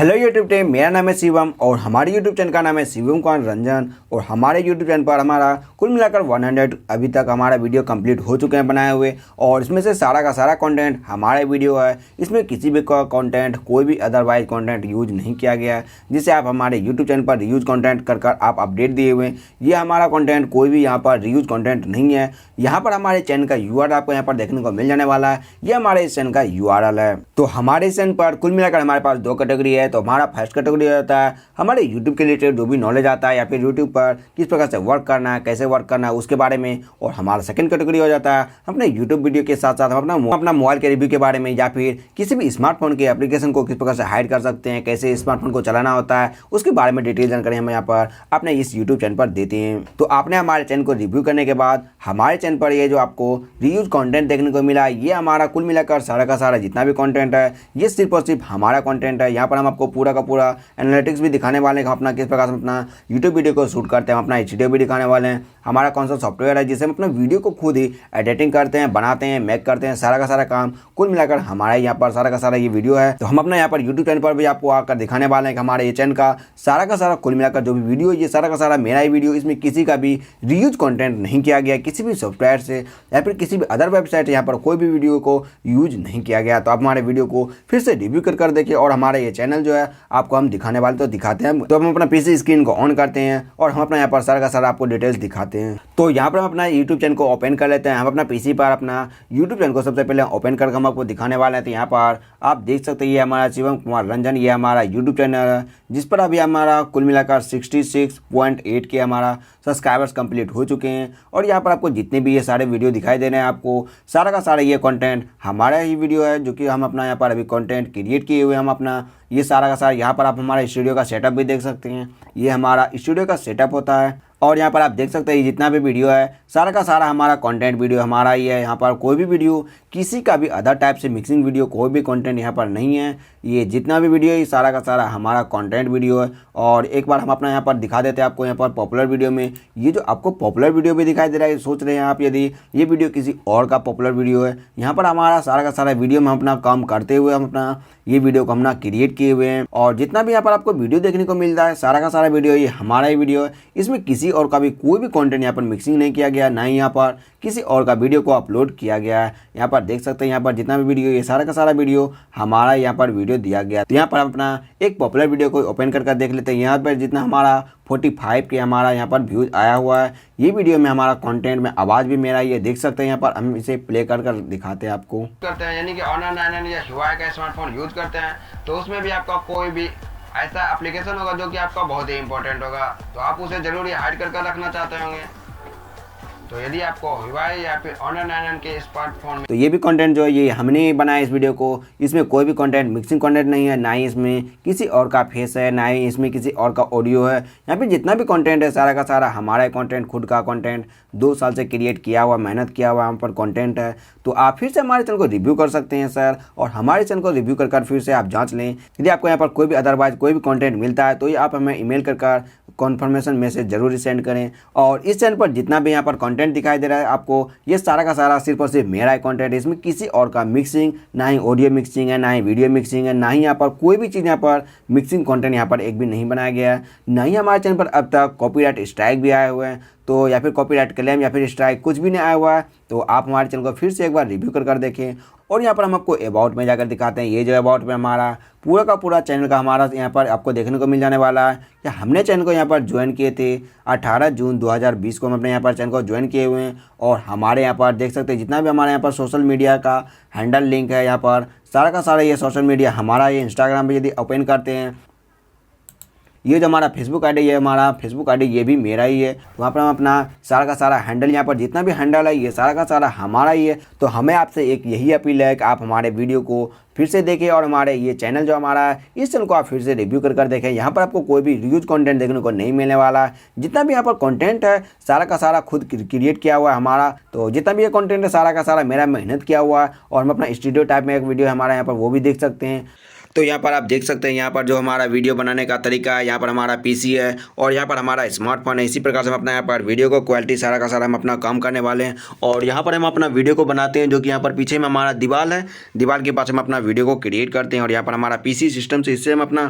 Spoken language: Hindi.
हेलो यूट्यूब टीम, मेरा नाम है शिवम और हमारे यूट्यूब चैनल का नाम है शिवम कुमार रंजन। और हमारे यूट्यूब चैनल पर हमारा कुल मिलाकर 100 अभी तक हमारा वीडियो कंप्लीट हो चुके हैं बनाए हुए। और इसमें से सारा का सारा कंटेंट हमारे वीडियो है। इसमें किसी भी कंटेंट, कोई भी अदरवाइज कंटेंट यूज नहीं किया गया है, जिसे आप हमारे यूट्यूब चैनल पर रीयूज कंटेंट कर आप अपडेट दिए हुए हैं। ये हमारा कंटेंट कोई भी यहाँ पर रीयूज कंटेंट नहीं है। यहाँ पर हमारे चैनल का यूआरएल आपको यहाँ पर देखने को मिल जाने वाला है। ये हमारे इस चैनल का यूआरएल है। तो हमारे इस चैनल पर कुल मिलाकर हमारे पास 2 कैटेगरी है। तो हमारा फर्स्ट कैटेगरी होता है हमारे यूट्यूब के रिलेटेड जो भी नॉलेज आता है, या फिर यूट्यूब पर किस प्रकार से वर्क करना है, कैसे वर्क करना है, उसके बारे में। और हमारा सेकंड कैटेगरी हो जाता है अपने यूट्यूब वीडियो के साथ साथ हम अपना मोबाइल के रिव्यू के बारे में, या फिर किसी भी स्मार्टफोन के एप्लीकेशन को किस प्रकार से हाइड कर सकते हैं, कैसे स्मार्टफोन को चलाना होता है, उसके बारे में डिटेल जानकारी हम यहाँ पर अपने इस यूट्यूब चैनल पर देते हैं। तो आपने हमारे चैनल को रिव्यू करने के बाद हमारे चैनल पर ये जो आपको रीयूज कंटेंट देखने को मिला, ये हमारा कुल मिलाकर सारा का सारा जितना भी कंटेंट है, ये सिर्फ और सिर्फ हमारा कंटेंट है। यहाँ पर हम आपको पूरा का पूरा एनालिटिक्स भी दिखाने वाले हैं, हम अपना किस प्रकार से अपना यूट्यूब वीडियो को शूट करते हैं, हम अपना एचडी भी दिखाने वाले हैं। हमारा कौन सा सॉफ्टवेयर है जिससे हम अपना वीडियो को खुद ही एडिटिंग करते हैं, बनाते हैं, मेक करते हैं, सारा का सारा काम कुल मिलाकर हमारा यहाँ पर सारा का सारा ये वीडियो है। तो हम अपना यहाँ पर यूट्यूब चैनल पर भी आपको आकर दिखाने वाले हैं कि हमारे ये चैनल का सारा कुल मिलाकर जो भी वीडियो, ये सारा का सारा मेरा ही वीडियो, इसमें किसी का भी रीयूज कंटेंट नहीं किया गया, किसी भी सॉफ्टवेयर से या फिर किसी भी अदर वेबसाइट यहाँ पर कोई भी वीडियो को यूज नहीं किया गया। तो आप हमारे वीडियो को फिर से रिव्यू कर देखिए। और हमारा ये चैनल जो है आपको हम दिखाने वाले तो दिखाते हैं। तो हम अपना पीसी स्क्रीन को ऑन करते हैं और हम अपना यहाँ पर सारा का सारा आपको डिटेल्स दिखाते हैं। तो यहाँ पर हम अपना यूट्यूब चैनल को ओपन कर लेते हैं। हम अपना पीसी पर अपना यूट्यूब चैनल को सबसे पहले ओपन करके हम आपको दिखाने वाले हैं। तो यहाँ पर आप देख सकते हैं ये हमारा शिवम कुमार रंजन, ये हमारा यूट्यूब चैनल है, जिस पर अभी हमारा कुल मिलाकर 66.8 के हमारा सब्सक्राइबर्स कंप्लीट हो चुके हैं। और यहाँ पर आपको जितने भी ये सारे वीडियो दिखाई दे रहे हैं, आपको सारा का सारा ये कंटेंट हमारा ही वीडियो है, जो कि हम अपना यहाँ पर अभी कंटेंट क्रिएट किए हुए हैं। हम अपना ये सारा का सारा यहाँ पर आप हमारा स्टूडियो का सेटअप भी देख सकते हैं। ये हमारा स्टूडियो का सेटअप होता है। और यहाँ पर आप देख सकते हैं जितना भी वीडियो है सारा का सारा हमारा कंटेंट वीडियो हमारा ही है। यहाँ पर कोई भी वीडियो, किसी का भी अदर टाइप से मिक्सिंग वीडियो, कोई भी कंटेंट यहाँ पर नहीं है। ये जितना भी वीडियो है ये सारा का सारा हमारा कंटेंट वीडियो है। और एक बार हम अपना यहाँ पर दिखा देते हैं आपको। यहाँ पर पॉपुलर वीडियो में ये जो आपको पॉपुलर वीडियो भी दिखाई दे रहा है, सोच रहे हैं आप यदि ये वीडियो किसी और का पॉपुलर वीडियो है, यहाँ पर हमारा सारा का सारा वीडियो में अपना काम करते हुए हम अपना ये वीडियो को हमने क्रिएट किए हुए हैं। और जितना भी यहाँ पर आपको वीडियो देखने को मिल रहा है सारा का सारा वीडियो ये हमारा ही वीडियो है। इसमें किसी और का भी कोई भी कंटेंट यहाँ पर मिक्सिंग नहीं किया गया, ना ही यहाँ पर किसी और का वीडियो को अपलोड किया गया है। यहाँ पर देख सकते हैं यहाँ पर जितना भी वीडियो, ये सारा का सारा वीडियो हमारा यहाँ पर वीडियो दिया गया। तो यहाँ पर हम अपना एक पॉपुलर वीडियो को ओपन कर देख लेते हैं। यहाँ पर जितना हमारा 45 के हमारा यहाँ पर व्यूज आया हुआ है। ये वीडियो में हमारा कंटेंट में आवाज़ भी मेरा ये देख सकते हैं। यहाँ पर हम इसे प्ले कर दिखाते हैं आपको। करते हैं यानी कि ऑनर 9 या हुआई का स्मार्टफोन यूज करते हैं, तो उसमें भी आपका कोई भी ऐसा एप्लीकेशन होगा जो कि आपका बहुत ही इंपॉर्टेंट होगा, तो आप उसे जरूर हाइड कर रखना चाहते होंगे। तो यदि आपको हुआई या फिर ऑनर 9 के स्मार्टफोन में, तो ये भी कंटेंट जो है ये हमने बनाया इस वीडियो को। इसमें कोई भी कंटेंट मिक्सिंग कंटेंट नहीं है, ना ही इसमें किसी और का फेस है, ना ही इसमें किसी और का ऑडियो है। यहाँ पे जितना भी कंटेंट है सारा का सारा हमारा कंटेंट, खुद का कंटेंट, 2 साल से क्रिएट किया हुआ, मेहनत किया हुआ हम पर कंटेंट है। तो आप फिर से हमारे चैनल को रिव्यू कर सकते हैं सर, और हमारे चैनल को रिव्यू कर फिर से आप जाँच लें। यदि आपको यहाँ पर कोई भी अदरवाइज कोई भी कंटेंट मिलता है तो ये आप हमें ईमेल कर कॉन्फर्मेशन मैसेज जरूर सेंड करें। और इस चैनल पर जितना भी यहाँ पर कंटेंट दिखाई दे रहा है आपको, ये सारा का सारा सिर्फ और सिर्फ मेरा ही कंटेंट है। इसमें किसी और का मिक्सिंग, ना ही ऑडियो मिक्सिंग है, ना ही वीडियो मिक्सिंग है, ना ही यहाँ पर कोई भी चीज़ यहाँ पर मिक्सिंग कंटेंट यहाँ पर एक भी नहीं बनाया गया है। ना ही हमारे चैनल पर अब तक कॉपीराइट स्ट्राइक भी आए हुए हैं, तो या फिर कॉपीराइट क्लेम या फिर स्ट्राइक कुछ भी नहीं आया हुआ है। तो आप हमारे चैनल को फिर से एक बार रिव्यू कर देखें। और यहाँ पर हम आपको अबाउट में जाकर दिखाते हैं। ये जो अबाउट में हमारा पूरा का पूरा चैनल का हमारा यहाँ पर आपको देखने को मिल जाने वाला है। या हमने चैनल को यहाँ पर ज्वाइन किए थे 18 जून 2020 को हम अपने यहाँ पर चैनल को ज्वाइन किए हुए हैं। और हमारे यहाँ पर देख सकते हैं जितना भी हमारे यहाँ पर सोशल मीडिया का हैंडल लिंक है, यहाँ पर सारा का सारा ये सोशल मीडिया हमारा, ये इंस्टाग्राम पर यदि ओपन करते हैं, ये जो हमारा फेसबुक आईडी है, हमारा फेसबुक आईडी ये भी मेरा ही है। वहाँ पर हम अपना सारा का सारा हैंडल, यहाँ पर जितना भी हैंडल है ये सारा का सारा हमारा ही है। तो हमें आपसे एक यही अपील है कि आप हमारे वीडियो को फिर से देखें और हमारे ये चैनल जो हमारा है इस चैनल को आप फिर से रिव्यू कर देखें। यहाँ पर आपको कोई भी रिव्यूज कंटेंट देखने को नहीं मिलने वाला है। जितना भी यहाँ पर कंटेंट है सारा का सारा खुद क्रिएट किया हुआ है हमारा। तो जितना भी ये कंटेंट है सारा का सारा मेरा मेहनत किया हुआ है। और हम अपना स्टूडियो टाइप में एक वीडियो हमारा यहाँ पर वो भी देख सकते हैं। तो यहाँ पर आप देख सकते हैं यहाँ पर जो हमारा वीडियो बनाने का तरीका है, यहाँ पर हमारा पीसी है और यहाँ पर हमारा स्मार्टफोन है। इसी प्रकार से हम अपना यहाँ पर वीडियो को क्वालिटी सारा का सारा हम अपना काम करने वाले हैं। और यहाँ पर हम अपना वीडियो को बनाते हैं, जो कि यहाँ पर पीछे में हमारा दीवार है, दीवार के पास हम अपना वीडियो को क्रिएट करते हैं। और यहाँ पर हमारा पीसी सिस्टम से इससे हम अपना